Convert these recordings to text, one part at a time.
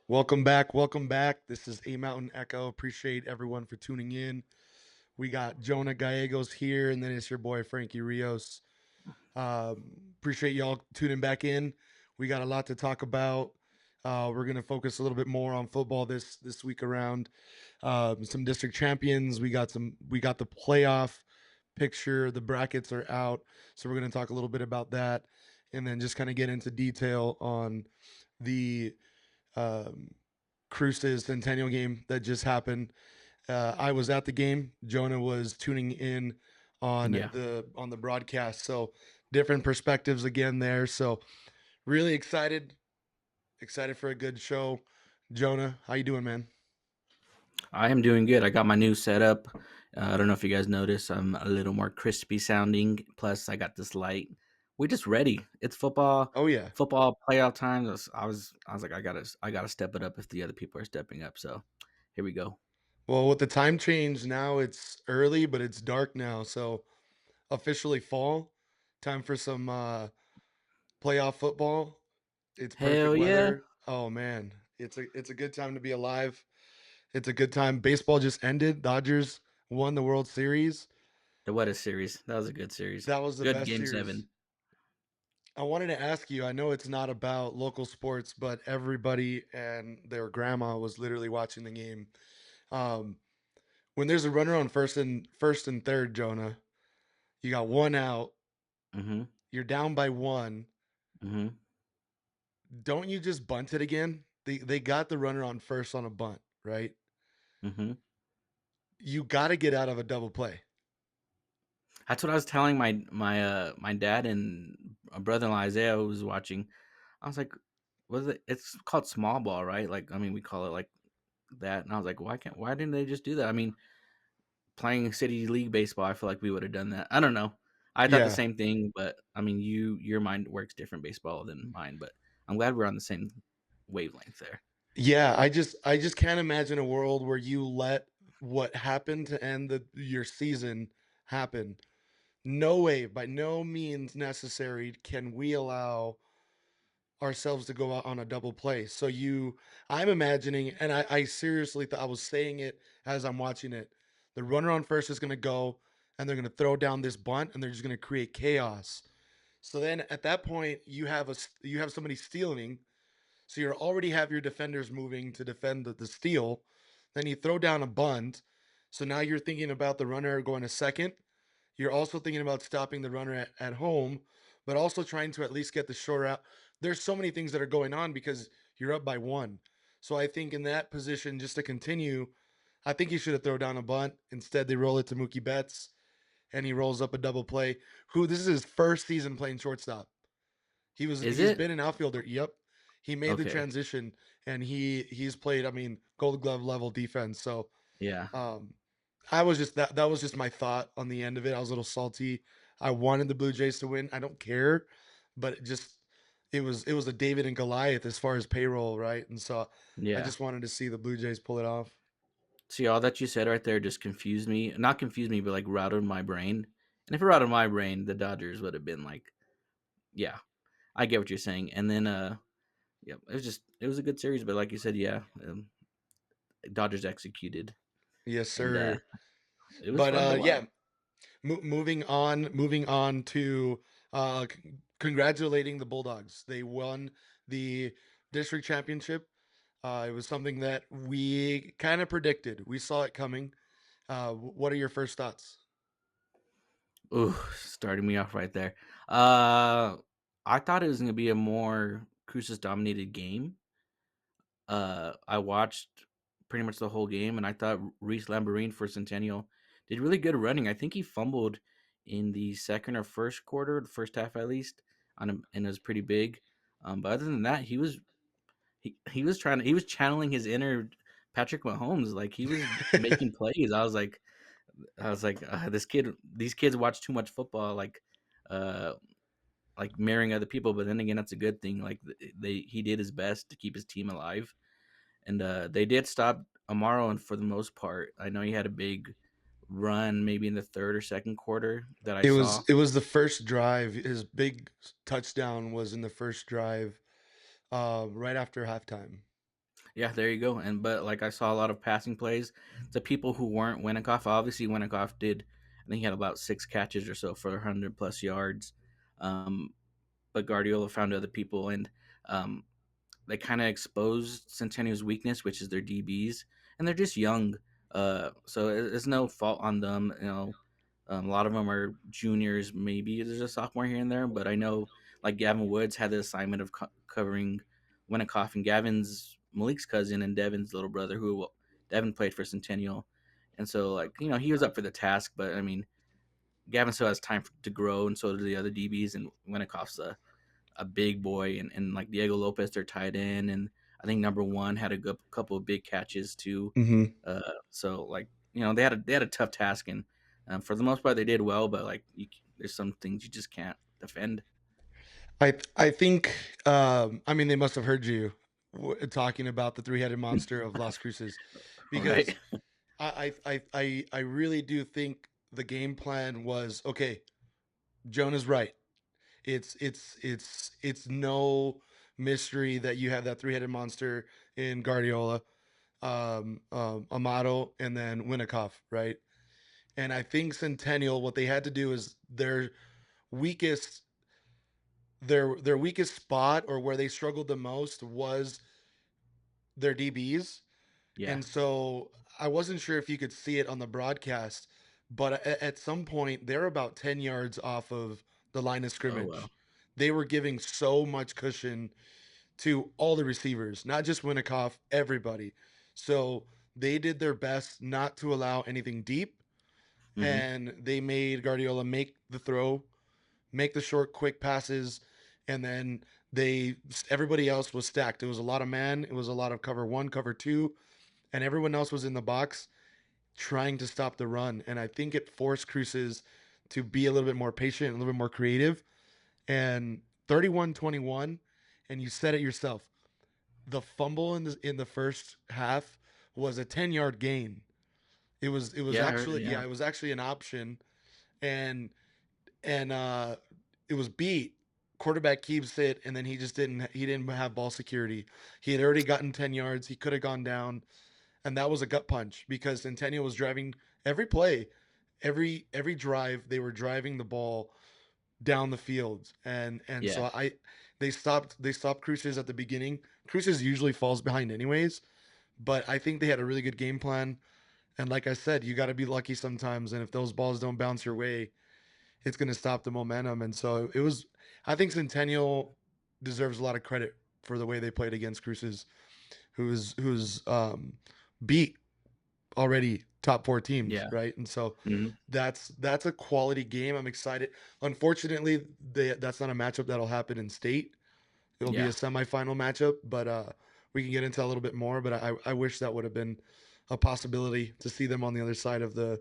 Welcome back. Welcome back. This is A-Mtn Echo. Appreciate everyone for tuning in. We got Jonah Gallegos here, and then it's your boy Frankie Rios. Appreciate y'all tuning back in. We got a lot to talk about. We're gonna focus a little bit more on football this week around. Some district champions. We got the playoff picture. The brackets are out, so we're gonna talk a little bit about that, and then just kind of get into detail on the um, Cruces Centennial game that just happened. I was at the game. Jonah was tuning in on Yeah. the broadcast. So different perspectives again there. So really excited for a good show. Jonah, how you doing, man? I am doing good. I got my new setup. I don't know if you guys noticed. I'm a little more crispy sounding. Plus, I got this light. We're just ready. It's football, Oh yeah. football playoff time. I was like, I gotta step it up if the other people are stepping up. So here we go. Well, with the time change now, it's early, but it's dark now. So officially fall. Time for some playoff football. It's perfect Hell yeah! weather. Oh man, it's a good time to be alive. It's a good time. Baseball just ended. Dodgers won the World Series. The what a series. That was a good series. That was the Good best game series. seven. I wanted to ask you, I know it's not about local sports, but everybody and their grandma was literally watching the game. Um, when there's a runner on first and third, Jonah, you got one out, Mm-hmm. you're down by one. Mm-hmm. Don't you just bunt it again? They got the runner on first on a bunt, right? Mm-hmm. You got to get out of a double play. That's what I was telling my dad and my brother-in-law Isaiah who was watching. I was like, "Was it? It's called small ball, right? Like, I mean, we call it like that." And I was like, Why didn't they just do that? I mean, playing city league baseball, I feel like we would have done that. I don't know. I thought the Yeah. same thing, but I mean, your mind works different baseball than mine. But I'm glad we're on the same wavelength there. Yeah, I just can't imagine a world where you let what happened to end your season happen. No way, by no means necessary can we allow ourselves to go out on a double play. I'm imagining, and I seriously thought I was saying it as I'm watching it. The runner on first is going to go, and they're going to throw down this bunt, and they're just going to create chaos. So then at that point, you have somebody stealing, so you already have your defenders moving to defend the steal. Then you throw down a bunt. So now you're thinking about the runner going to second. You're also thinking about stopping the runner at home, but also trying to at least get the short out. There's so many things that are going on because you're up by one. So I think in that position, just to continue, I think he should have thrown down a bunt. Instead, they roll it to Mookie Betts, and he rolls up a double play. Who this is his first season playing shortstop. Is He's it been an outfielder. Yep. He made the okay? transition and he's played, I mean, gold glove level defense. So Yeah. um I was just that was just my thought on the end of it. I was a little salty. I wanted the Blue Jays to win. I don't care, but it was a David and Goliath as far as payroll, right? And so I Yeah. just wanted to see the Blue Jays pull it off. See, all that you said right there just confused me. Not confused me, but like routed my brain. And if it routed my brain, the Dodgers would have been like, yeah, I get what you're saying. And then, yeah, it was a good series, but like you said, yeah, Dodgers executed, Yes, and sir. it was But fun to watch. yeah, moving on to congratulating the Bulldogs. They won the district championship. It was something that we kind of predicted. We saw it coming. What are your first thoughts? Ooh, starting me off right there. Uh, I thought it was gonna be a more Cruces dominated game. I watched pretty much the whole game, and I thought Reese Lamboreen for Centennial did really good running. I think he fumbled in the second or first quarter, the first half at least, and it was pretty big. But other than that, he was channeling his inner Patrick Mahomes. Like he was making plays. These kids watch too much football. Uh, like marrying other people. But then again, that's a good thing. Like he did his best to keep his team alive, and they did stop Amaro. And for the most part, I know he had a big run, maybe in the third or second quarter that I It saw. was it was the first drive. His big touchdown was in the first drive, right after halftime. Yeah, there you go. And but like I saw a lot of passing plays to people who weren't Winikoff. Obviously, Winikoff did. I think he had about 6 catches or so for 100 plus yards. Um, but Guardiola found other people, and um, they kind of exposed Centennial's weakness, which is their DBs, and they're just young. So it's no fault on them. A lot of them are juniors. Maybe there's a sophomore here and there, but I know like Gavin Woods had the assignment of covering Winnicott, and Gavin's Malik's cousin and Devin's little brother, who Devin played for Centennial, and so like he was up for the task. But I mean, Gavin still has time to grow, and so do the other DBs. And Winnicott's a big boy, and like Diego Lopez, their tight end, and I think number one had a good couple of big catches too. Hmm. So like they had a tough task, and for the most part they did well, but like there's some things you just can't defend. I think I mean they must have heard you talking about the three-headed monster of Las Cruces, because Right? I really do think the game plan was okay. Jonah's right. It's no mystery that you have that three-headed monster in Guardiola, Amato, and then Winikoff, right? And I think Centennial, what they had to do is weakest their weakest spot, or where they struggled the most, was their DBs. Yeah. And so I wasn't sure if you could see it on the broadcast, but at some point they're about 10 yards off of the line of Oh well. scrimmage. They were giving so much cushion to all the receivers, not just Winikoff, everybody. So they did their best not to allow anything deep, Hmm. and they made Guardiola make the throw, make the short, quick passes, and then everybody else was stacked. It was a lot of man, it was a lot of cover one, cover two, and everyone else was in the box trying to stop the run. And I think it forced Cruces to be a little bit more patient, a little bit more creative. And 31-21, and you said it yourself. The fumble in the first half was a 10-yard gain. It was Yeah, I heard. actually, Yeah. yeah, it was actually an option, and and it was beat. Quarterback keeps it, and then he didn't have ball security. He had already gotten 10 yards. He could have gone down, and that was a gut punch because Centennial was driving every play, every drive. They were driving the ball down the field, and Yeah. so they stopped Cruces at the beginning. Cruces usually falls behind anyways, but I think they had a really good game plan. And like I said, you got to be lucky sometimes, and if those balls don't bounce your way, it's going to stop the momentum. And so it was. I think Centennial deserves a lot of credit for the way they played against Cruces, who's beat already top four teams, Yeah. right? And so Hmm. that's a quality game. I'm excited. Unfortunately, that's not a matchup that'll happen in state. It'll be a Yeah. semifinal matchup, but we can get into a little bit more. But I wish that would have been a possibility to see them on the other side of the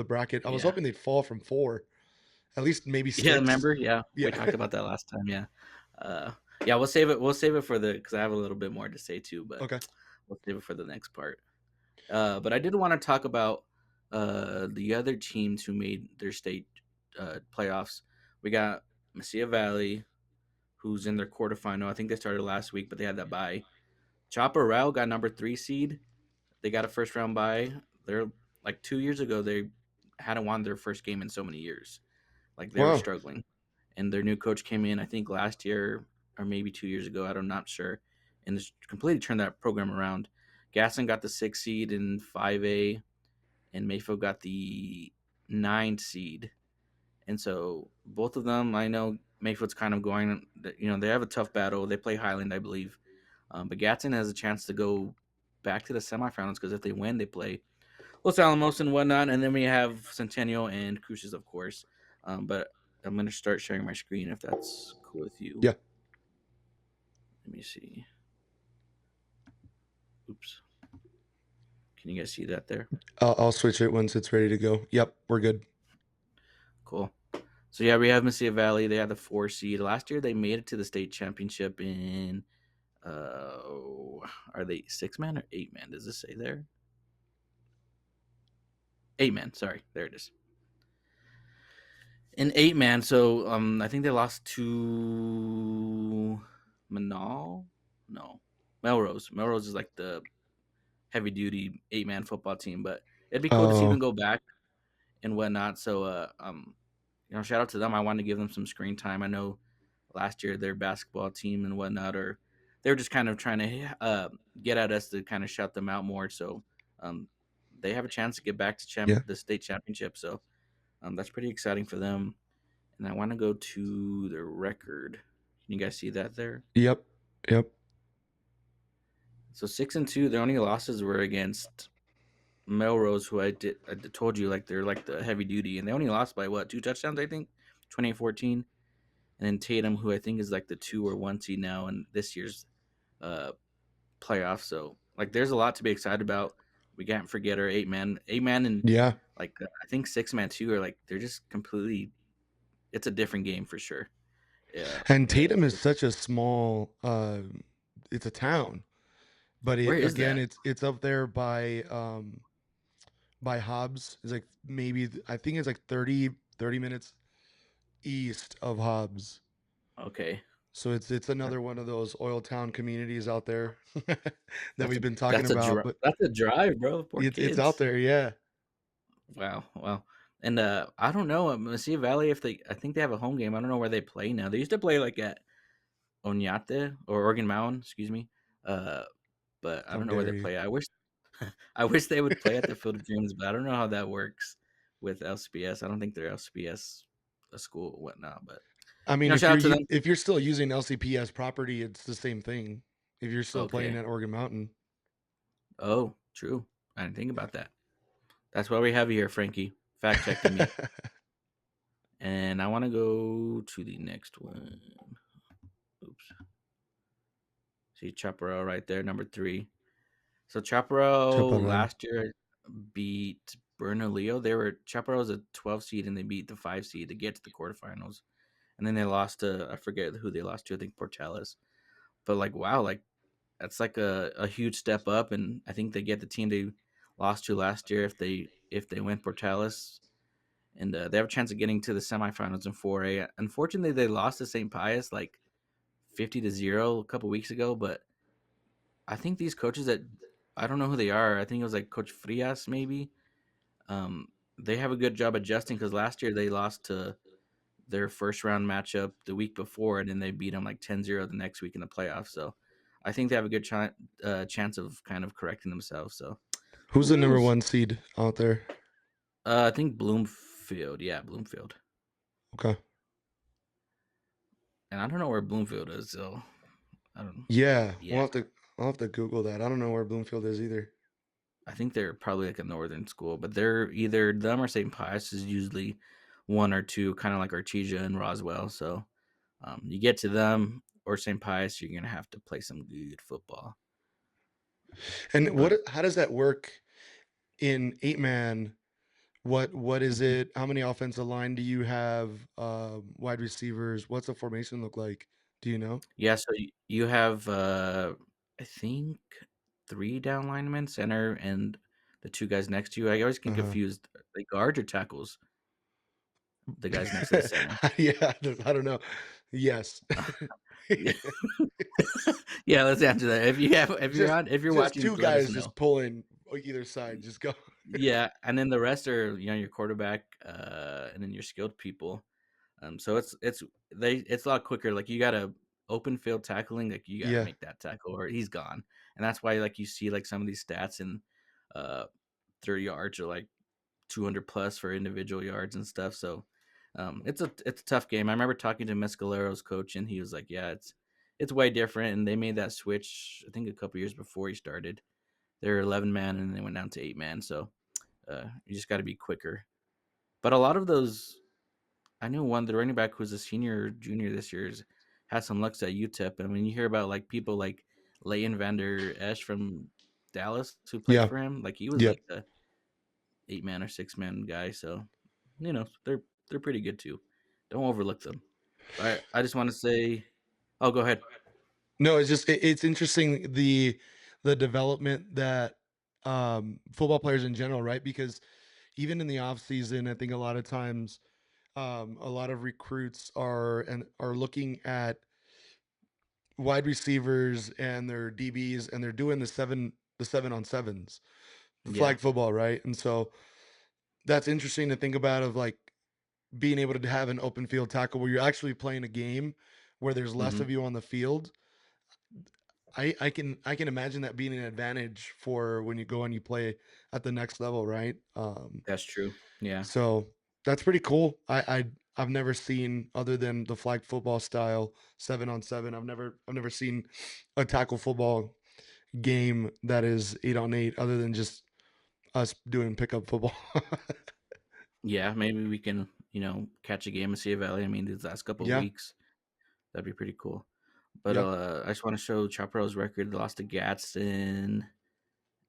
bracket. I was Yeah. hoping they'd fall from four, at least maybe Yeah. six. Remember? Yeah, we Yeah. talked about that last time. Yeah. Uh, yeah. We'll save it. We'll save it for the because I have a little bit more to say too, but Okay. we'll save it for the next part. But I did want to talk about the other teams who made their state playoffs. We got Mesilla Valley, who's in their quarterfinal. I think they started last week, but they had that bye. Chaparral got number three seed. They got a first round bye. They're like 2 years ago. They hadn't won their first game in so many years. Like they were Wow. struggling, and their new coach came in. I think last year or maybe 2 years ago. I'm not sure, and just completely turned that program around. Gadsen got the sixth seed in 5A, and Mayfield got the ninth seed. And so both of them, I know Mayfield's kind of going. They have a tough battle. They play Highland, I believe, but Gadsen has a chance to go back to the semifinals because if they win, they play Los Alamos and whatnot, and then we have Centennial and Cruces, of course. But I'm gonna start sharing my screen if that's cool with you. Yeah. Let me see. Oops. Can you guys see that there? I'll switch it once it's ready to go. Yep, we're good. Cool. So yeah, we have Mesilla Valley. They had the 4 seed last year. They made it to the state championship in. Are they 6 man or 8 man? Does this say there? 8 man. Sorry, there it is. An 8 man. So I think they lost to Manal. No. Melrose. Melrose is like the heavy duty 8-man football team, but it'd be cool to see them Oh, go back and whatnot. So, shout out to them. I want to give them some screen time. I know last year their basketball team and whatnot, or they were just kind of trying to get at us to kind of shut them out more. So, um, they have a chance to get back to yeah. the state championship. So, that's pretty exciting for them. And I want to go to their record. Can you guys see that there? Yep. Yep. So 6-2. Their only losses were against Melrose, who told you like they're like the heavy duty, and they only lost by what 2 touchdowns, I think, 28-14. And then Tatum, who I think is like the 2 or 1 seed now in this year's uh, playoff. So like, there's a lot to be excited about. We can't forget our 8-man, and Yeah. like I think 6-man too are like they're just completely. It's a different game for sure. Yeah. And Tatum is such a small it's a town, but Where it is again that? it's up there by Hobbs. It's like maybe I think it's like 30 minutes east of Hobbs. Okay. So it's another one of those oil town communities out there that That's we've a been talking about, but that's a drive, bro. Poor it's out kids. there, yeah. Wow, wow. And I don't know, Mesilla Valley. If they, I think they have a home game. I don't know where they play now. They used to play like at Oñate or Oregon Mountain, excuse me. Uh, but I How don't know where dare they you? play. I wish, I wish they would play at the Field of Dreams, but I don't know how that works with LCPS. I don't think they're LCPS a school or whatnot. But I mean, shout out to them. if you're still using LCPS property, it's the same thing. If you're still playing Okay. at Oregon Mountain. Oh, true. I didn't think about that. That's why we have you here, Frankie, fact checking me. And I want to go to the next one. Oops. See Chaparral right there, number 3. So Chaparral Chaparral. last year beat Bernalillo. Chaparral's a 12 seed and they beat the 5 seed to get to the quarterfinals. And then they lost to, I forget who they lost to. I think Portales. But like, wow, like that's like a huge step up. And I think they get the team they lost to last year if they win Portales. And they have a chance of getting to the semifinals in 4A. Unfortunately, they lost to St. Pius like 50-0 a couple weeks ago. But I think these coaches that I don't know who they are. I think it was like Coach Frias maybe. Um, they have a good job adjusting because last year they lost to their first round matchup the week before, and then they beat them like 10-0 the next week in the playoffs. So I think they have a good chance of kind of correcting themselves. So Who's who the number knows? one seed out there? I think Bloomfield. Yeah, Bloomfield. Okay. And I don't know where Bloomfield is. So I don't. Yeah, Yeah, I'll have to Google that. I don't know where Bloomfield is either. I think they're probably like a northern school, but they're either them or St. Pius is usually one or two, kind of like Artesia and Roswell. So you get to them or St. Pius, you're gonna have to play some good football. And But how does that work in 8-man? What is it? How many offensive line do you have? Wide receivers? What's the formation look like? Do you know? yeah, so you have I think 3 down linemen, center, and the 2 guys next to you. I always get Uh-huh. confused. Like guards or tackles? The guys next to the center. Yeah, I don't know. Yes. Yeah, yeah. Let's answer that. just If you're just watching, two let us guys know. just pulling either side. Just go. Yeah, and then the rest are your quarterback, and then your skilled people. So it's a lot quicker. Like you got to open field tackling, like you got to Yeah. make that tackle or he's gone, and that's why like you see like some of these stats in uh 30 yards or like 200 plus for individual yards and stuff. So it's a tough game. I remember talking to Mescalero's coach, and he was like, "Yeah, it's way different." And they made that switch, I think, a couple years before he started. They're 11-man, and they went down to 8-man. So you just got to be quicker. But a lot of those I knew one, the running back who's a senior or junior this year had some looks at UTEP. I mean, you hear about like people like Leighton Vander Esch from Dallas who played Yeah. for him. Like he was Yep. like the 8-man or 6-man guy. So they're pretty good too. Don't overlook them. But I just want to say, oh, go ahead. No, it's just it's interesting the development that football players in general, right? Because even in the off season, I think a lot of times a lot of recruits are looking at wide receivers and their DBs, and they're doing the 7-on-7s, Yeah. flag football, right? And so that's interesting to think about of like being able to have an open field tackle where you're actually playing a game where there's less Mhm. of you on the field. I can imagine that being an advantage for when you go and you play at the next level, right? That's true. Yeah. So that's pretty cool. I've never seen other than the flag football style 7-on-7. I've never seen a tackle football game that is 8-on-8 other than just us doing pickup football. Yeah, maybe we can, catch a game of Mesilla Valley. I mean, these last couple of Yeah. weeks, that'd be pretty cool. But, Yep. I just wanna show Chaparral's record. They lost to Gadsen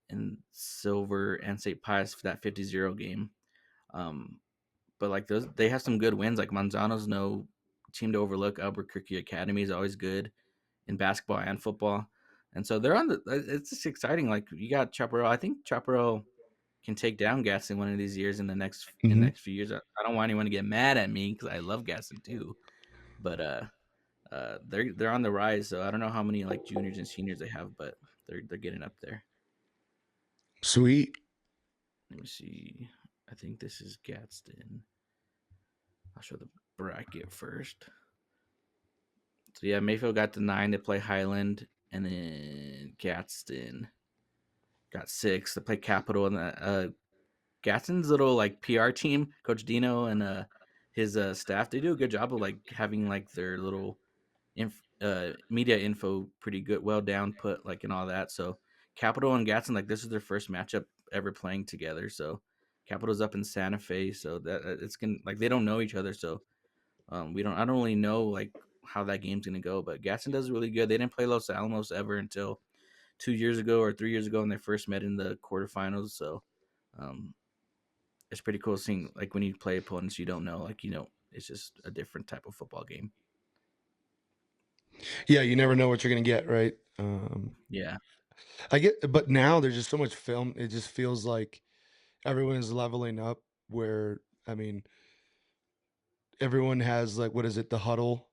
and Silver and St. Pius for that 50-0 game. Um, but, like, those they have some good wins, like, Manzano's no team to overlook. Albuquerque Academy is always good in basketball and football, and so they're on the it's just exciting, like, you got Chaparral. I think Chaparral can take down Gadsen one of these years in the Hmm. next few years. I don't want anyone to get mad at me because I love Gadsen too, but, they're on the rise, so I don't know how many, like, juniors and seniors they have, but they're getting up there. Sweet. Let me see. I think this is Gadsden. I'll show the bracket first. So yeah, Mayfield got the 9 to play Highland, and then Gadsden got 6 to play Capital, and Gadsden's little like PR team, Coach Dino and his staff, they do a good job of like having like their little media info pretty good, well down put, like, and all that. So Capital and Gatson, like, this is their first matchup ever playing together. So Capital's up in Santa Fe, so that it's gonna like they don't know each other. So we don't I don't really know like how that game's gonna go. But Gatson does really good. They didn't play Los Alamos ever until 2 years ago or 3 years ago when they first met in the quarterfinals. So um, it's pretty cool seeing like when you play opponents you don't know, like it's just a different type of football game. Yeah, you never know what you're gonna get, right? Yeah. I get, but now there's just so much film. It just feels like everyone is leveling up. Where I mean, everyone has like what is it, the huddle?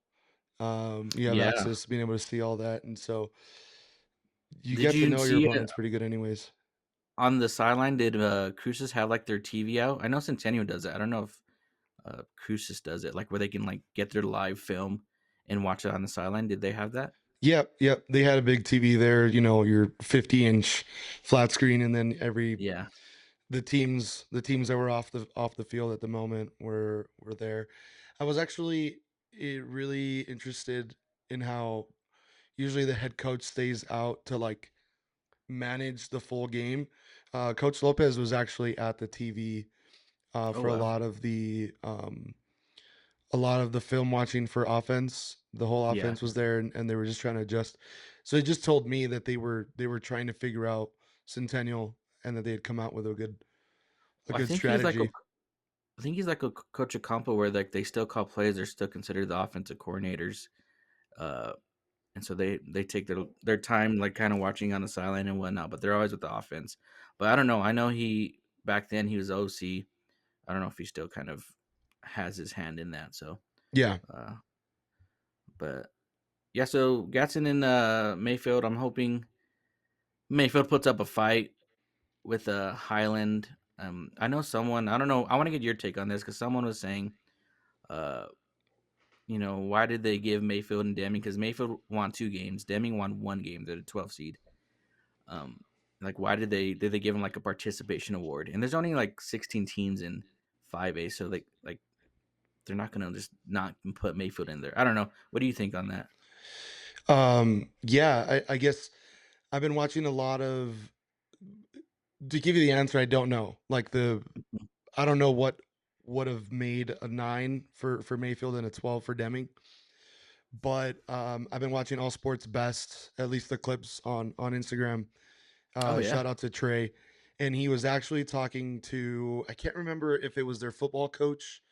You have Yeah. access to being able to see all that, and so you Did get to you know your see opponents pretty good, anyways. on the sideline, did, Cruces have, like, their TV out? I know Centennial does it. I don't know if, Cruces does it, like, where they can, like, get their live film and watch it on the sideline. Did they have that? Yep, yep. They had a big TV there. Your 50-inch flat screen, and then Yeah. the teams that were off the field at the moment were there. I was actually really interested in how usually the head coach stays out to like manage the full game. Coach Lopez was actually at the TV Oh, for a wow. lot of the film watching for offense. The whole Yeah. offense was there, and they were just trying to adjust. So he just told me that they were trying to figure out Centennial, and that they had come out with a Well, good strategy. I think he's like a Coach Ocampo where, like, they still call plays, they're still considered the offensive coordinators, uh, and so they take their time, like, kinda watching on the sideline and whatnot, but they're always with the offense. But I don't know, I know he back then, he was OC. I don't know if he still kind of has his hand in that, so, Yeah. uh, but yeah, so Gatson and Mayfield, I'm hoping Mayfield puts up a fight with Highland. I know someone, I don't know, I want to get your take on this because someone was saying, uh, why did they give Mayfield and Deming? Because Mayfield won 2 games, Deming won 1 game. They're the 12th seed. Um, like, why did they give him like a participation award? And there's only like 16 teams in 5A, so like they're not gonna just not put Mayfield in there. I don't know. What do you think on that? Yeah, I guess I've been watching a lot of to give you the answer, I don't know. Like I don't know what would have made a 9 for Mayfield and a 12 for Deming. But I've been watching All Sports Best, at least the clips on Instagram. Oh yeah. Shout out to Trey, and he was actually talking to, I can't remember if it was their football coach,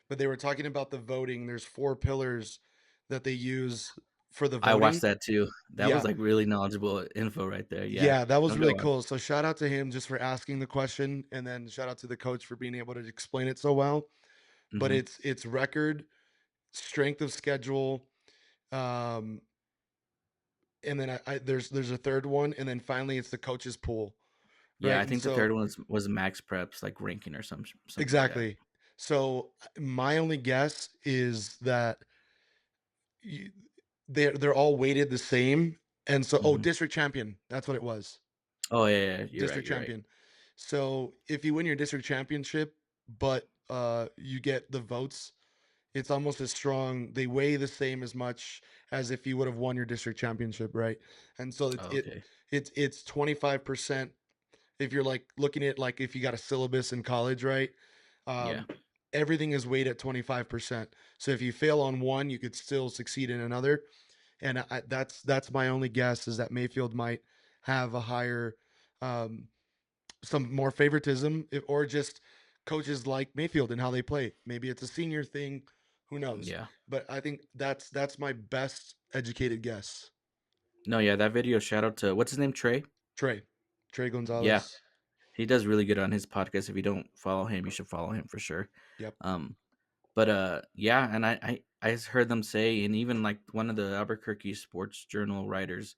but they were talking about the voting. There's 4 pillars that they use for the I watched voting. that too. That was Yeah, like really knowledgeable info right there. Yeah. yeah, that No, was go really on. cool. So shout out to him just for asking the question, and then shout out to the coach for being able to explain it so well. But Hmm. it's record, strength of schedule, um, and then there's a third one, and then finally it's the coaches pool, Yeah, right? I And think the so third one was Max Preps, like, ranking or something like that. exactly. So my only guess is that you, they're all weighted the same, and so Mhm. district champion. That's what it was. Oh, yeah, yeah, you're right, District you're right. champion. So if you win your district championship, but you get the votes, it's almost as strong. They weigh the same as much as if you would have won your district championship, right? And so Oh, okay. it's 25%. If you're like looking at like if you got a syllabus in college, right? Yeah. Um, everything is weighed at 25%. So if you fail on one, you could still succeed in another. And that's my only guess is that Mayfield might have a higher, um, some more favoritism, or just coaches like Mayfield and how they play. Maybe it's a senior thing, who knows? Yeah. But I think that's my best educated guess. No, yeah, that video, shout out to what's his name? Trey? Trey, Trey Yeah, Gonzalez. he does really good on his podcast. If you don't follow him, you should follow him for sure. Yep. Um, but, yeah, and I just heard them say, and even, like, one of the Albuquerque Sports Journal writers,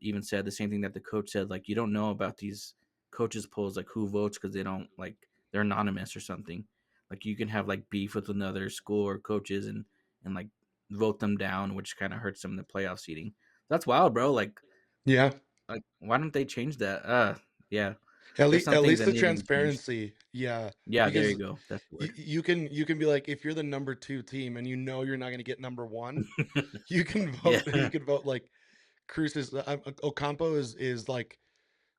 even said the same thing that the coach said, like, "You don't know about these coaches polls, like, who votes because they don't like, they're anonymous or something. Like, you can have, like, beef with another school or coaches and, like, vote them down, which kinda hurts them in the playoff seeding." That's wild, bro, Yeah. why don't they change that? Yeah. There's some At things least that the need to be changed. transparency. Yeah, Yeah, there you because go. That's the word. you can be like if you're the number two team and you know you're not going to get number one, you can Yeah. vote. You can vote like Cruces. Ocampo is like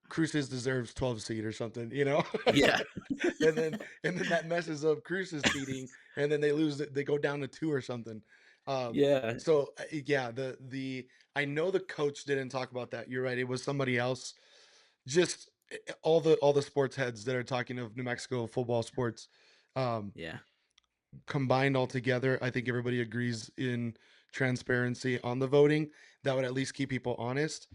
Cruces deserves 12 seed or something, you know. Yeah. And then that messes up Cruces seeding, and then they lose. They go down to two or something. Yeah. So yeah, the I know the coach didn't talk about that. You're right. It was somebody else. Just all the sports heads that are talking of New Mexico football sports, um, Yeah. combined all together. I think everybody agrees in transparency on the voting. That would at least keep people honest.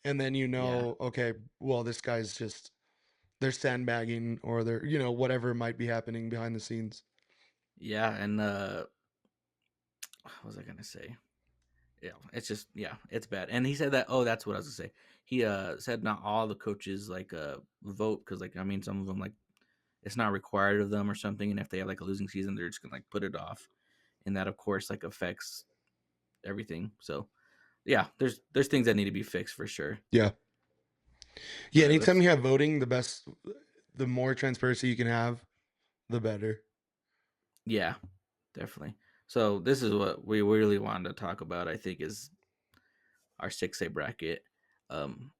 And then Yeah. okay, well, this guy's just they're sandbagging or they're whatever might be happening behind the scenes. Yeah, and, what was I gonna say? Yeah, it's just yeah, it's bad. And he said that that's what I was gonna say. He, said not all the coaches, like, vote because, like, I mean, some of them, like, it's not required of them or something, and if they have, like, a losing season, they're just gonna, like, put it off, and that, of course, like, affects everything. So, yeah, there's things that need to be fixed for sure. Yeah. Yeah. But Anytime let's you have voting, the more transparency you can have, the better. yeah, definitely. So this is what we really wanted to talk about, I think, is our 6A bracket. Um,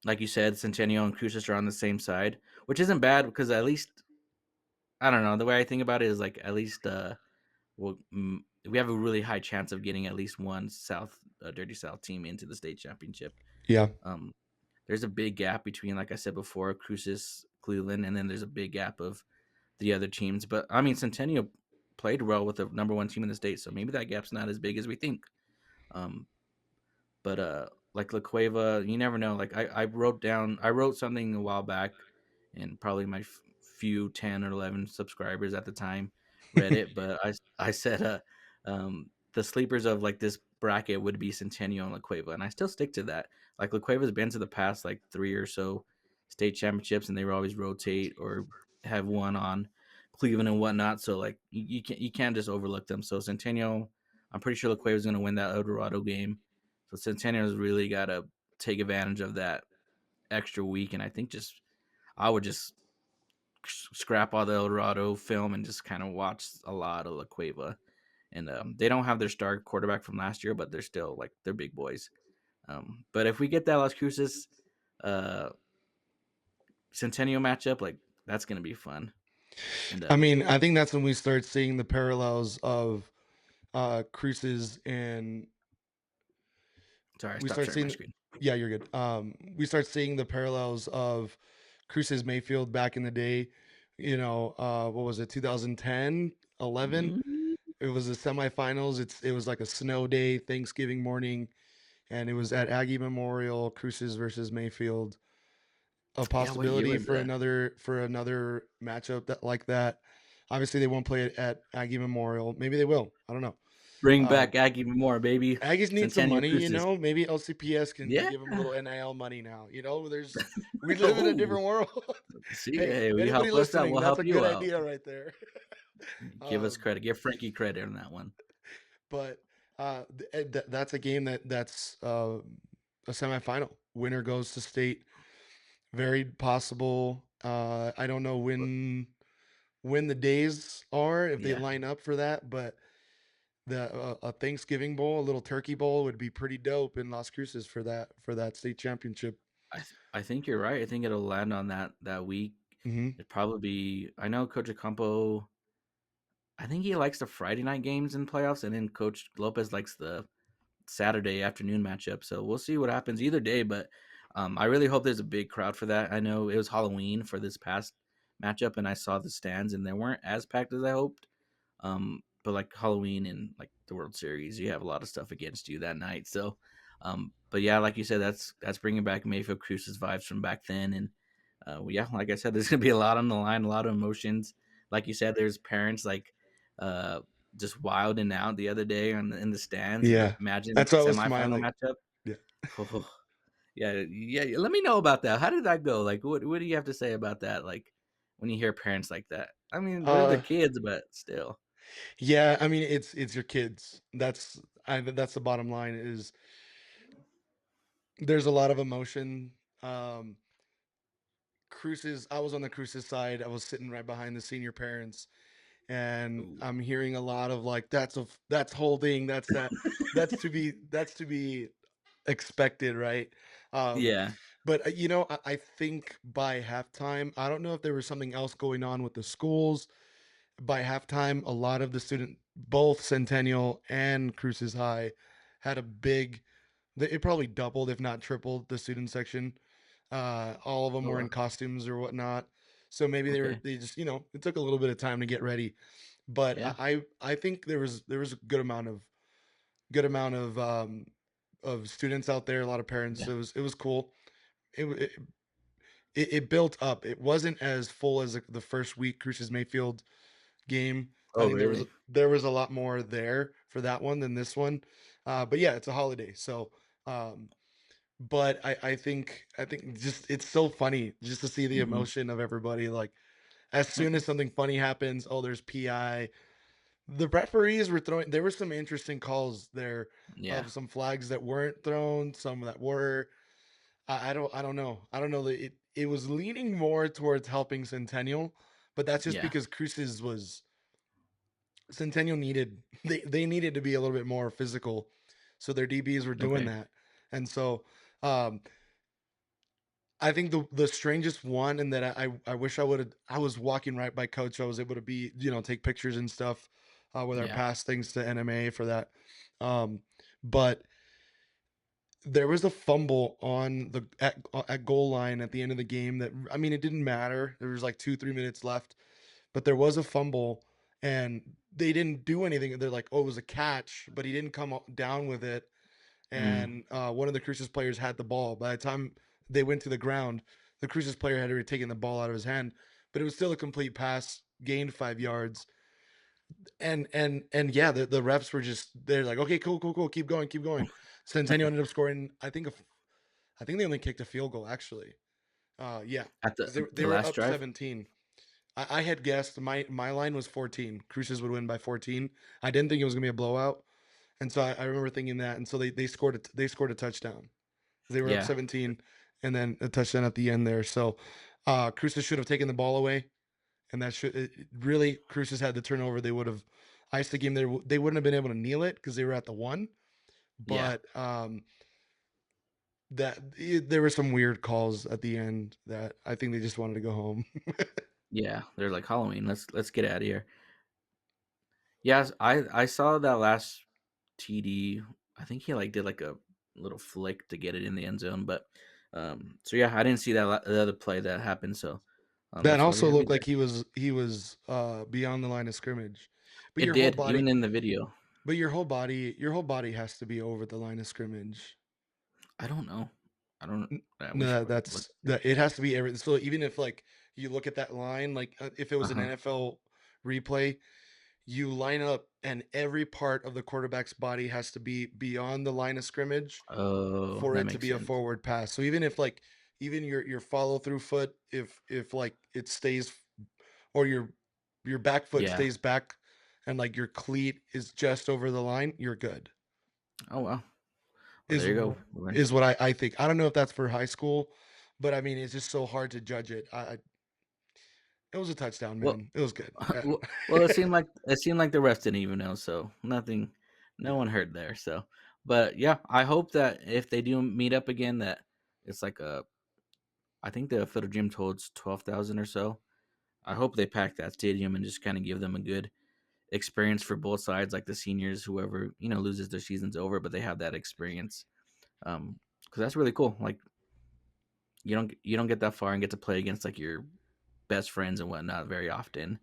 like you said, Centennial and Cruces are on the same side, which isn't bad because at least I don't know. The way I think about it is like at least we have a really high chance of getting at least one South Dirty South team into the state championship. Yeah. Um, there's a big gap between, like I said before, Cruces, Cleveland, and then there's a big gap of the other teams. But I mean, Centennial played well with the number one team in the state, so maybe that gap's not as big as we think. Um, but like La Cueva, you never know. Like I wrote something a while back, and probably my few 10 or 11 subscribers at the time read it. But I said the sleepers of like this bracket would be Centennial and La Cueva, and I still stick to that. Like La Cueva's been to the past like three or so state championships, and they would always rotate or have one on Cleveland and whatnot. So like you can't just overlook them. So Centennial, I'm pretty sure La Cueva's going to win that El Dorado game. So Centennial's really got to take advantage of that extra week, and I think just I would just scrap all the El Dorado film and just kind of watch a lot of La Cueva. And they don't have their star quarterback from last year, but they're still like they're big boys. But if we get that Las Cruces uh, Centennial matchup, like that's gonna be fun. And I mean, I think that's when we start seeing the parallels of Cruces and sorry, I we stopped start sharing my seeing. screen. Yeah, you're good. We start seeing the parallels of Cruces Mayfield back in the day. What was it, 2010, 11? Mm, It was the semifinals. It was like a snow day, Thanksgiving morning, and it was at Aggie Memorial, Cruces versus Mayfield. A yeah, what year possibility was that? for another matchup that like that. Obviously, they won't play it at Aggie Memorial. Maybe they will. I don't know. Bring Um, back Aggie more, baby. Aggies need some Centennial money, you Cruces. know. Maybe LCPS can Yeah. give them a little NIL money now. You know, there's we live in a Oh, different world. see, Hey, hey, you anybody help us out, listening, we'll that's a help good you out. idea right there. Give us um, credit. Give Frankie credit on that one. but that's a game that's a semifinal. Winner goes to state. Very possible. I don't know when the days are if they Yeah. line up for that, but the a Thanksgiving bowl, a little turkey bowl would be pretty dope in Las Cruces for that state championship. I think you're right. I think it'll land on that week. Hmm. It probably be I know Coach Acampo, I think he likes the Friday night games in playoffs, and then Coach Lopez likes the Saturday afternoon matchup. So we'll see what happens either day. But I really hope there's a big crowd for that. I know it was Halloween for this past matchup, and I saw the stands, and they weren't as packed as I hoped. But like Halloween and like the World Series, you have a lot of stuff against you that night. So, but yeah, like you said, that's bringing back Mayfield Cruces vibes from back then, and yeah, like I said, there's gonna be a lot on the line, a lot of emotions. Like you said, there's parents like uh, just wilding out the other day in the stands. Yeah, Imagine that's why I was semifinal smiling. matchup. Yeah. Oh, yeah, yeah. Let me know about that. How did that go? Like, what do you have to say about that? Like, when you hear parents like that, I mean, they're their Uh, kids, but still. yeah. I mean, it's your kids. That's the bottom line. Is there's a lot of emotion. Um, Cruces. I was on the Cruces side. I was sitting right behind the senior parents, and Ooh. I'm hearing a lot of like, that's holding. That's to be expected, right? Um, Yeah. but you know, I think by halftime, I don't know if there was something else going on with the schools. By halftime, a lot of the both Centennial and Cruces High, had a big. It probably doubled, if not tripled, the student section. All of them Oh, were in wow. costumes or whatnot. So maybe Okay. they just it took a little bit of time to get ready. But Yeah. I think there was a good amount of students out there, a lot of parents. Yeah. It was cool. It w- it built up. It wasn't as full as the first week Cruces Mayfield game. I Oh, think really? there was a lot more there for that one than this one. But yeah, it's a holiday, so um, but I think just it's so funny just to see the Hmm. emotion of everybody. Like as soon as something funny happens, oh, there's PI. The referees were throwing. There were some interesting calls there Yeah. of some flags that weren't thrown, some that were. I don't know. I don't know that it was leaning more towards helping Centennial, but that's just Yeah. because Cruces was Centennial needed they needed to be a little bit more physical, so their DBs were doing Okay. that, and so um, I think the strangest one, and that I wish I would have. I was walking right by Coach. I was able to be take pictures and stuff with our Yeah. past things to NMA for that. But there was a fumble on the at goal line at the end of the game that I mean it didn't matter. There was like 2-3 minutes left, but there was a fumble and they didn't do anything. They're like, oh, it was a catch, but he didn't come down with it. Mm. And one of the Cruces players had the ball. By the time they went to the ground, the Cruces player had already taken the ball out of his hand, but it was still a complete pass, gained 5 yards. And yeah, the refs were just they're like, okay, cool, cool, cool, keep going, keep going. Centennial ended up scoring. I think they only kicked a field goal actually. Yeah, At because they the were last up drive. 17. I had guessed my line was 14. Cruces would win by 14. I didn't think it was gonna be a blowout, and so I remember thinking that. And so they scored a touchdown. They were up Yeah. 17, and then a touchdown at the end there. So Cruces should have taken the ball away, and that really Cruces had the turnover. They would have iced the game. They wouldn't have been able to kneel it because they were at the one. Yeah. But there were some weird calls at the end that I think they just wanted to go home. Yeah. They're like Halloween. Let's get out of here. Yes, I saw that last TD. I think he like did like a little flick to get it in the end zone, but so yeah, I didn't see the other play that happened. So That that's why we also have you looked there. like he was beyond the line of scrimmage. But It your whole did, body even in the video. your whole body has to be over the line of scrimmage. I don't know. I don't. I wish I No, would have looked that's at it. that it has to be every so even if like you look at that line, like if it Uh was an huh. NFL replay, you line up and every part of the quarterback's body has to be beyond the line of scrimmage Oh, for that it to makes be a sense. forward pass. So even if like even your follow through foot, if like it stays or your back foot Yeah. stays back and like your cleat is just over the line, you're good. Oh well. Well, Is there you go. Learn is what I think. I don't know if that's for high school, but I mean it's just so hard to judge it. It was a touchdown, well, man. It was good. well, it seemed like the rest didn't even know, so nothing, no Yeah. one heard there. So, but yeah, I hope that if they do meet up again, that it's like a. I think the Fiddle Gym holds 12,000 or so. I hope they pack that stadium and just kind of give them a good experience for both sides, like the seniors, whoever loses their season's over, but they have that experience. Because that's really cool. Like you don't get that far and get to play against like your best friends and whatnot very often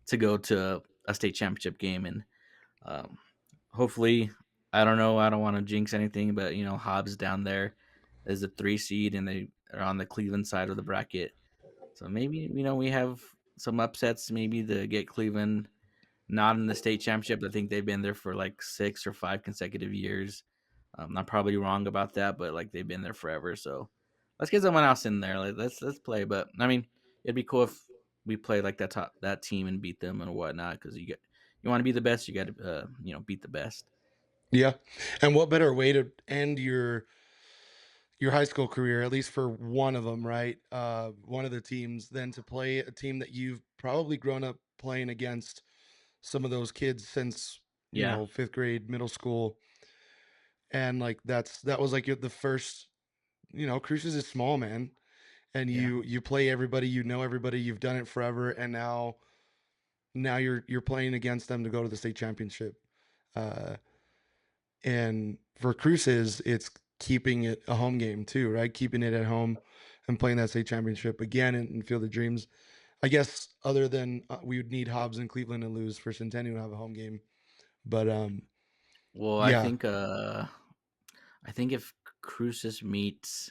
to go to a state championship game and um, hopefully I don't know, I don't want to jinx anything, but Hobbs down there is a 3 seed and they are on the Cleveland side of the bracket, so maybe we have some upsets maybe to get Cleveland not in the state championship. I think they've been there for like 6 or 5 consecutive years. I'm probably wrong about that, but like they've been there forever. So let's get someone else in there. Like, let's play. But I mean, it'd be cool if we play like that team and beat them and whatnot. Because you want to be the best, you got to beat the best. Yeah. And what better way to end your high school career, at least for one of them, right? One of the teams, than to play a team that you've probably grown up playing against some of those kids since, Yeah, fifth grade, middle school. And like that was like the first, Cruces is small, man. And yeah. you play everybody, everybody, you've done it forever, and now you're playing against them to go to the state championship. Uh, And for Cruces, it's keeping it a home game too, right? Keeping it at home and playing that state championship again in Field of Dreams. I guess other than we would need Hobbs and Cleveland to lose for Centennial to have a home game. But Well, I yeah, think if Cruces meets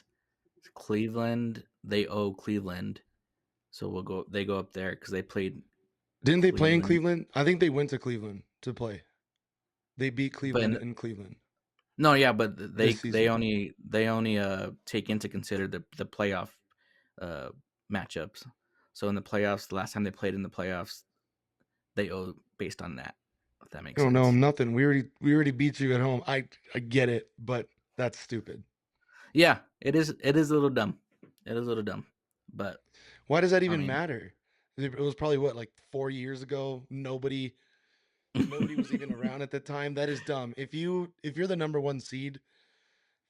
Cleveland, they owe Cleveland. So they go up there because they played didn't they play in Cleveland. Cleveland? I think they went to Cleveland to play. They beat But Cleveland in Cleveland no, yeah, but this they season. only take into consider the playoff uh matchups. So in the playoffs, the last time they played in the playoffs, they owe based on that. If that I makes don't know. sense. I'm nothing. We already beat you at home. I get it, but that's stupid. Yeah, it is a little dumb. It is a little dumb. But Why does that I even mean, matter? It was probably what, like 4 years ago. Nobody was even around at the time. That is dumb. If you're the number one seed,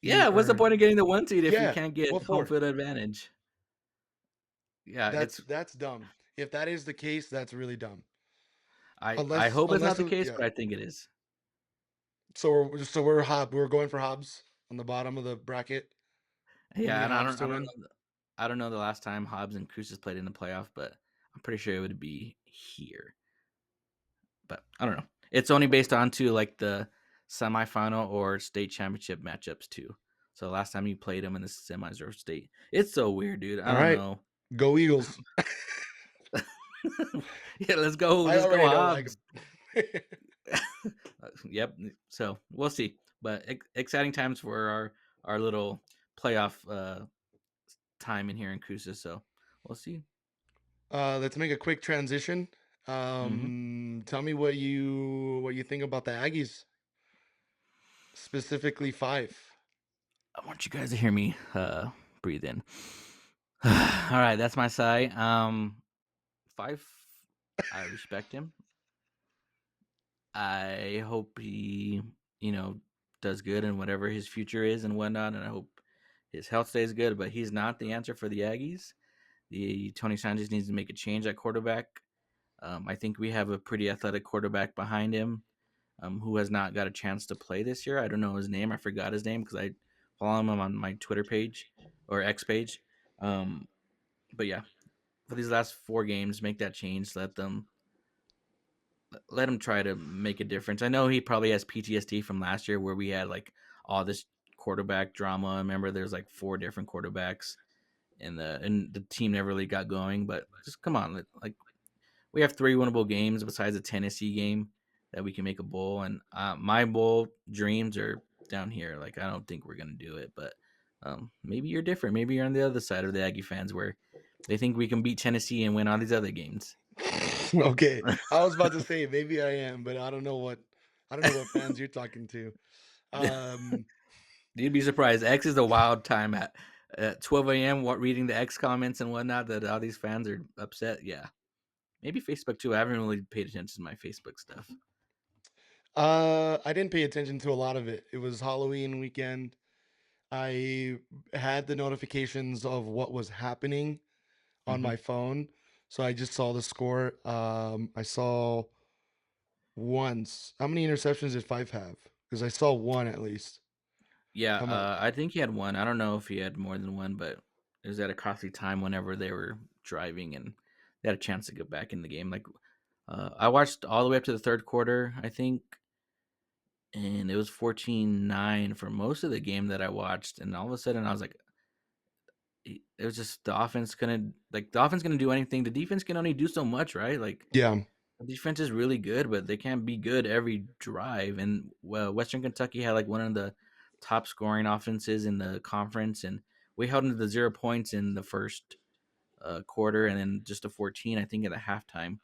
you yeah, what's the are point of getting the one seed if you yeah. can't get What home for? field advantage? Yeah, That's dumb. If that is the case, that's really dumb. I Unless hope it's not unless the it, case, yeah. but I think it is. So we're going for Hobbs on the bottom of the bracket. We Yeah, need and I Hobbs don't I to don't win. know I don't know the last time Hobbs and Cruces played in the playoff, but I'm pretty sure it would be here. But I don't know. It's only based on to like the semifinal or state championship matchups too. So last time you played them in the semis or state, it's so weird, dude. I All don't right, know. go Eagles. Yeah, let's go. I Let's go already don't like Hobbs. them. Yep. So we'll see. But exciting times for our little playoff time in here in Cruces. So we'll see. Let's make a quick transition. Hmm. Tell me what you think about the Aggies, specifically five. I want you guys to hear me breathe in. All right, that's my sigh. Five, I respect him. I hope he, does good in whatever his future is and whatnot, and I hope his health stays good. But he's not the answer for the Aggies. The Tony Sanchez needs to make a change at quarterback. I think we have a pretty athletic quarterback behind him, who has not got a chance to play this year. I don't know his name. I forgot his name because I follow him on my Twitter page or X page. Um, but yeah, for these last 4 games, make that change. Let him try to make a difference. I know he probably has PTSD from last year where we had like all this quarterback drama. I remember there's like 4 different quarterbacks and the team never really got going. But just come on, like we have 3 winnable games besides a Tennessee game that we can make a bowl, and, my bowl dreams are down here, like, I don't think we're gonna do it, but, maybe you're different. Maybe you're on the other side of the Aggie fans where they think we can beat Tennessee and win all these other games. Okay, I was about to say maybe I am, but I don't know what fans you're talking to. Um, You'd be surprised. X is a wild time at 12 a.m. What reading the X comments and whatnot that all these fans are upset. Yeah, maybe Facebook too. I haven't really paid attention to my Facebook stuff. I didn't pay attention to a lot of it. It was Halloween weekend. I had the notifications of what was happening on Hmm. my phone, so I just saw the score. I saw once. How many interceptions did Five have? Because I saw one at least. Yeah, How much? I think he had one. I don't know if he had more than one, but it was at a costly time whenever they were driving and they had a chance to get back in the game. Like, I watched all the way up to the third quarter, I think, and it was 14-9 for most of the game that I watched. And all of a sudden, I was like, it was just the offense gonna do anything. The defense can only do so much, right? Like Yeah, the defense is really good, but they can't be good every drive. And well, Western Kentucky had like one of the top scoring offenses in the conference, and we held them to 0 points in the first quarter, and then just a 14, I think, at the halftime.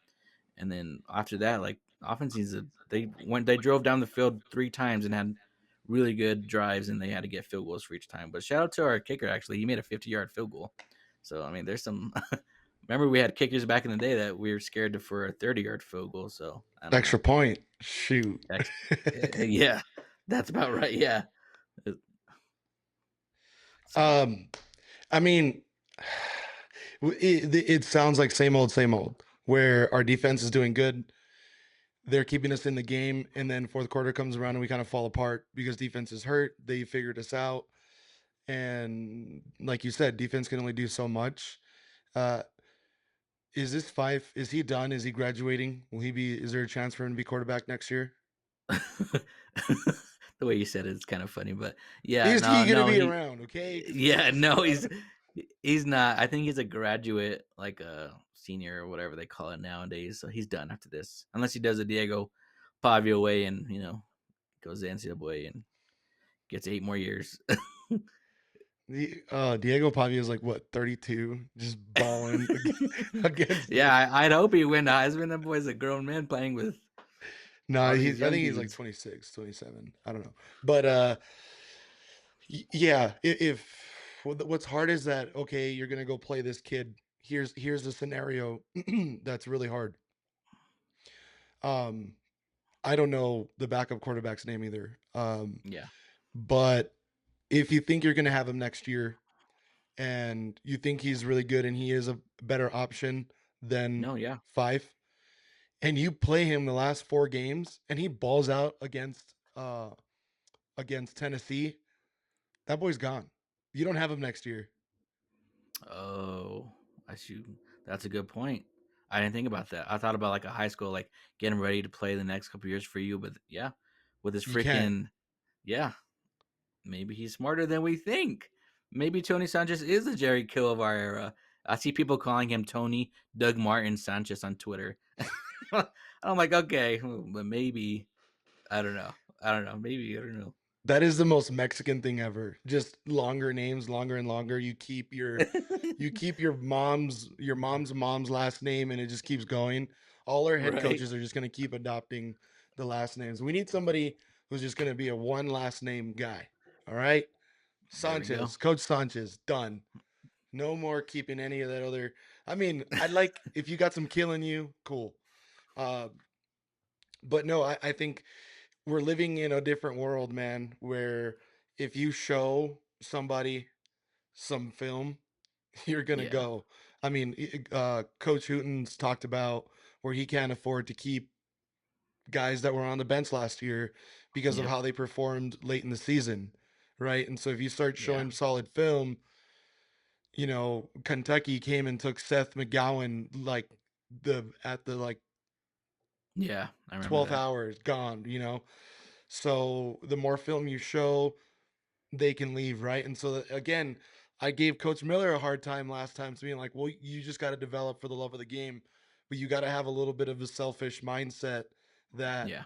And then after that, like offenses, they drove down the field 3 times and had really good drives, and they had to get field goals for each time. But shout out to our kicker, actually, he made a 50-yard field goal. So I mean, there's some. Remember, we had kickers back in the day that we were scared for a 30-yard field goal. So I don't extra know. point. Shoot. Yeah, that's about right. Yeah. Uh, So um, I mean, it sounds like same old. Where our defense is doing good, they're keeping us in the game, and then fourth quarter comes around and we kind of fall apart because defense is hurt. They figured us out, and like you said, defense can only do so much. Uh, is this Fife? Is he done? Is he graduating? Will he be? Is there a chance for him to be quarterback next year? the way you said it's kind of funny, but yeah, Is he no, going to no, be he, around? Okay, because he yeah, looks. no, he's not. I think he's a graduate, like a senior or whatever they call it nowadays. So he's done after this, unless he does a Diego Pavio way and goes to NCAA and gets 8 more years. Diego Pavia is like what 32, just balling against Yeah, the. I'd hope he win the Heisman. That boy's a grown man playing with No, all he's. these I young think he's like dudes. 26, 27. I don't know, but yeah. If what's hard is that okay, you're gonna go play this kid. Here's the scenario that's really hard. Um, I don't know the backup quarterback's name either. Yeah, But if you think you're gonna have him next year and you think he's really good and he is a better option than no, yeah. Fife, and you play him the last 4 games and he balls out against Tennessee, that boy's gone. You don't have him next year. Oh, I shoot. That's a good point. I didn't think about that. I thought about like a high school, like getting ready to play the next couple years for you. But yeah, with his You can't. freaking, yeah, maybe he's smarter than we think. Maybe Tony Sanchez is the Jerry Kill of our era. I see people calling him Tony Doug Martin Sanchez on Twitter. I'm like, okay, but maybe I don't know. I don't know. Maybe I don't know. That is the most Mexican thing ever. Just longer names, longer and longer. You keep your mom's last name and it just keeps going. All our head Right. coaches are just going to keep adopting the last names. We need somebody who's just going to be a one last name guy. All right? There we go. Sanchez, Coach Sanchez, done. No more keeping any of that other. I mean, I like if you got some killing you, cool. Uh, but no, I think we're living in a different world, man, where if you show somebody some film, you're gonna Yeah. go. I mean, Coach Hooten's talked about where he can't afford to keep guys that were on the bench last year because of Yep. how they performed late in the season, right? And so if you start Yeah. showing solid film, Kentucky came and took Seth McGowan like the at the like Yeah. I remember 12th that. hour is gone. So the more film you show, they can leave, right? And so again, I gave Coach Miller a hard time last time, so being like, "Well, you just got to develop for the love of the game." but you got to have a little bit of a selfish mindset that, Yeah.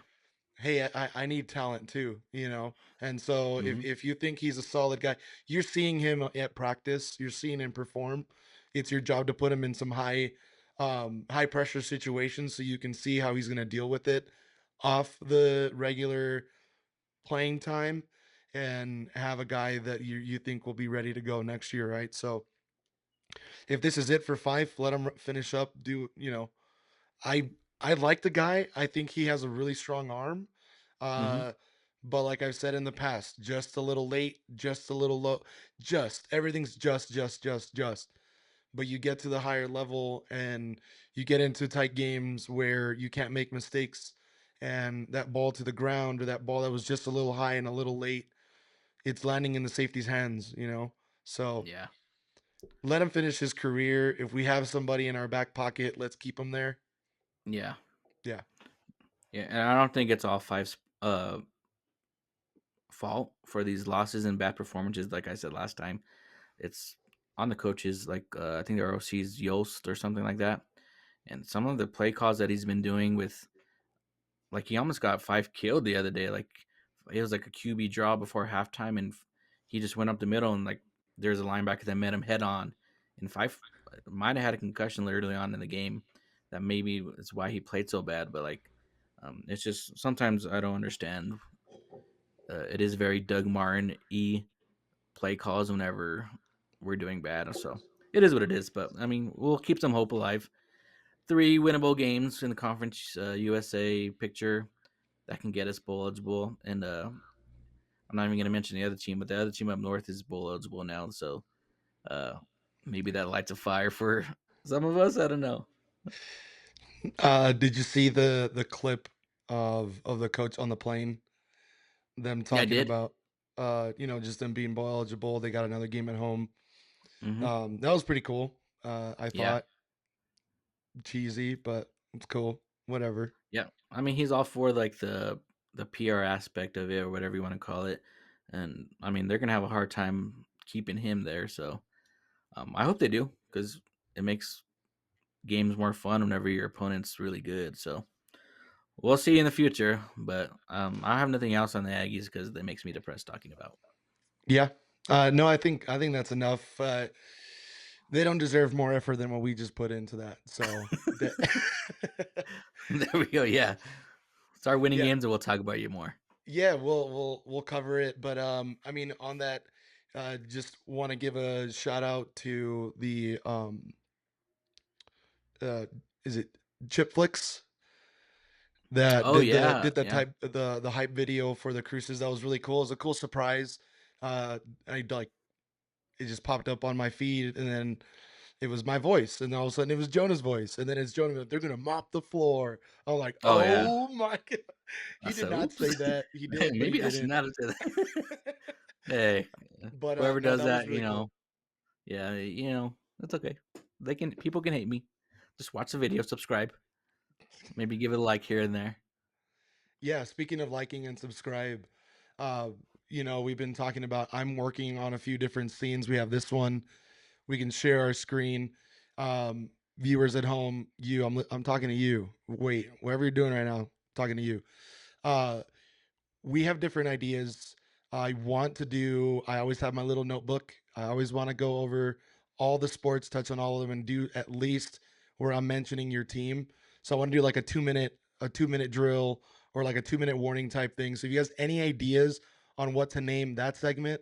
hey, I need talent too, you know? And so Mhm. if you think he's a solid guy, you're seeing him at practice, you're seeing him perform. It's your job to put him in some high pressure situations so you can see how he's going to deal with it off the regular playing time and have a guy that you think will be ready to go next year, right? So if this is it for Fife, let him finish up, do, you know, I I like the guy. I think he has a really strong arm. Mhm. Uh, but like I've said in the past, just a little late, just a little low, just everything's just. But you get to the higher level and you get into tight games where you can't make mistakes, and that ball to the ground or that ball that was just a little high and a little late, it's landing in the safety's hands, you know? So Yeah. let him finish his career. If we have somebody in our back pocket, let's keep him there. Yeah. Yeah. Yeah, and I don't think it's all Five's fault for these losses and bad performances. Like I said last time, it's on the coaches. Like I think the ROC's Yost or something like that, and some of the play calls that he's been doing with, like he almost got Five killed the other day. Like it was like a QB draw before halftime, and he just went up the middle, and like there's a linebacker that met him head on, and Five might have had a concussion early on in the game. That maybe is why he played so bad. But like, it's just sometimes I don't understand. It is very Doug Martin play calls whenever we're doing bad. So it is what it is. But I mean, we'll keep some hope alive. Three winnable games in the conference USA picture that can get us bowl eligible. And I'm not even going to mention the other team, but the other team up north is bowl eligible now. So uh, maybe that lights a fire for some of us. I don't know. Did you see the clip of the coach on the plane? Them Yeah, I talking did. about just them being bowl eligible. They got another game at home. Hmm. That was pretty cool. I Yeah. thought cheesy, but it's cool. Whatever. Yeah. I mean, he's all for like the PR aspect of it or whatever you want to call it. And I mean, they're gonna have a hard time keeping him there. So I hope they do because it makes games more fun whenever your opponent's really good. So we'll see in the future. But I have nothing else on the Aggies because that makes me depressed talking about. Yeah. No, I think that's enough. They don't deserve more effort than what we just put into that. So that There we go. Yeah, start winning yeah. games and we'll talk about you more. Yeah, we'll cover it, but I mean on that, just want to give a shout out to the uh is it Chipflix that Oh did the yeah, did the yeah. type the hype video for the Cruces. That was really cool. It was a cool surprise. I like it just popped up on my feed, and then it was my voice, and all of a sudden it was Jonah's voice, and then it's Jonah. They're gonna mop the floor. I'm like, Oh yeah. oh my god, I he did said, not "Oops, say that. He hey, did, but he maybe I should didn't. not have said that." Hey, But whoever no, does that was that, really cool. yeah, that's okay. People can hate me. Just watch the video, subscribe, maybe give it a like here and there. Yeah, speaking of liking and subscribe, uh, we've been talking about I'm working on a few different scenes. We have this one. We can share our screen. Viewers at home, I'm talking to you. Wait, whatever you're doing right now, talking to you. Uh, we have different ideas. I always have my little notebook. I always want to go over all the sports, touch on all of them, and do at least where I'm mentioning your team. So I want to do like a 2-minute drill or like a 2-minute warning type thing. So if you guys any ideas on what to name that segment,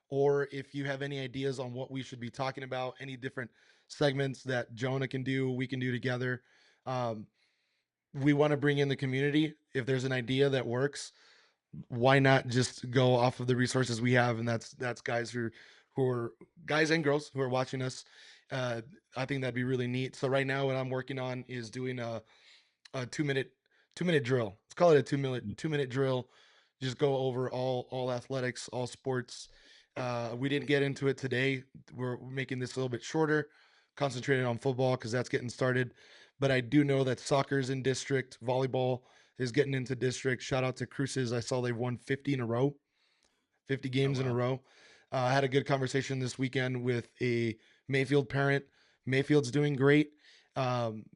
or if you have any ideas on what we should be talking about, any different segments that Jonah can do, we can do together. Um, we want to bring in the community. If there's an idea that works, why not just go off of the resources we have? And that's guys who are guys and girls who are watching us. uh I think that'd be really neat. So right now what I'm working on is doing a 2-minute drill. Let's call it a 2-minute drill. Just go over all athletics, all sports. We didn't get into it today. We're making this a little bit shorter, concentrated on football because that's getting started. But I do know that soccer's in district, volleyball is getting into district. Shout out to Cruces. I saw they've won 50 in a row, 50 Oh games in a wow. row. I had a good conversation this weekend with a Mayfield parent. Mayfield's doing great.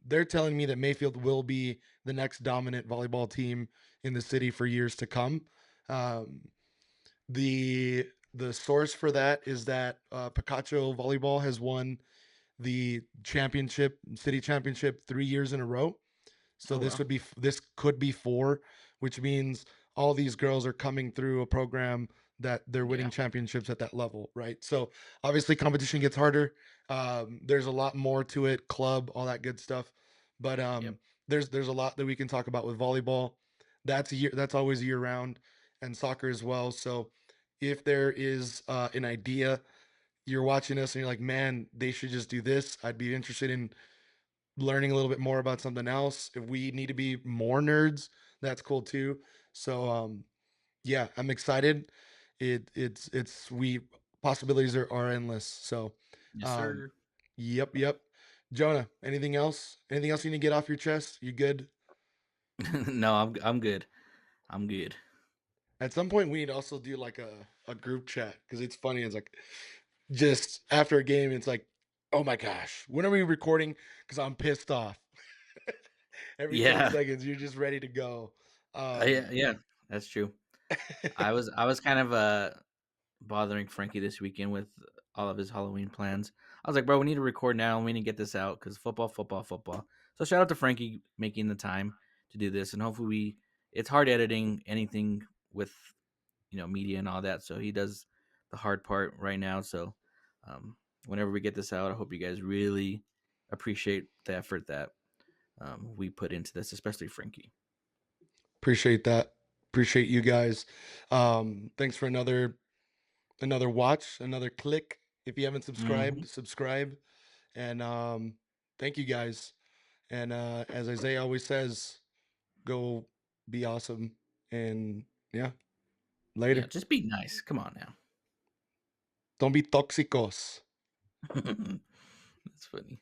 They're telling me that Mayfield will be the next dominant volleyball team in the city for years to come. Um, the source for that is that Picacho volleyball has won the championship, city championship, 3 years in a row. So Oh wow. this could be four, which means all these girls are coming through a program that they're winning Yeah. championships at that level, right? So obviously competition gets harder. There's a lot more to it, club, all that good stuff. But Yep. there's a lot that we can talk about with volleyball. That's always year round, and soccer as well. So if there is an idea, you're watching us and you're like, man, they should just do this. I'd be interested in learning a little bit more about something else. If we need to be more nerds, that's cool too. So yeah, I'm excited. It's we possibilities are endless. So Yes, um sir. yep. Jonah, anything else? Anything else you need to get off your chest? You good? No, I'm good. I'm good. At some point we need to also do like a group chat because it's funny. It's like just after a game, it's like, oh my gosh, when are we recording? Because I'm pissed off. Every 10 Yeah. seconds, you're just ready to go. Yeah, yeah, that's true. I was kind of bothering Frankie this weekend with all of his Halloween plans. I was like, bro, we need to record now. We need to get this out because football, football, football. So shout out to Frankie making the time to do this, and hopefully we. It's hard editing anything with media and all that, so he does the hard part right now. So whenever we get this out, I hope you guys really appreciate the effort that we put into this, especially Frankie. Appreciate that. Appreciate you guys. Thanks for another watch, another click. If you haven't Hmm. subscribed, subscribe. And thank you guys. And as Isaiah always says, go be awesome. And yeah, Yeah, later. just be nice. Come on now. Don't be toxicos. That's funny.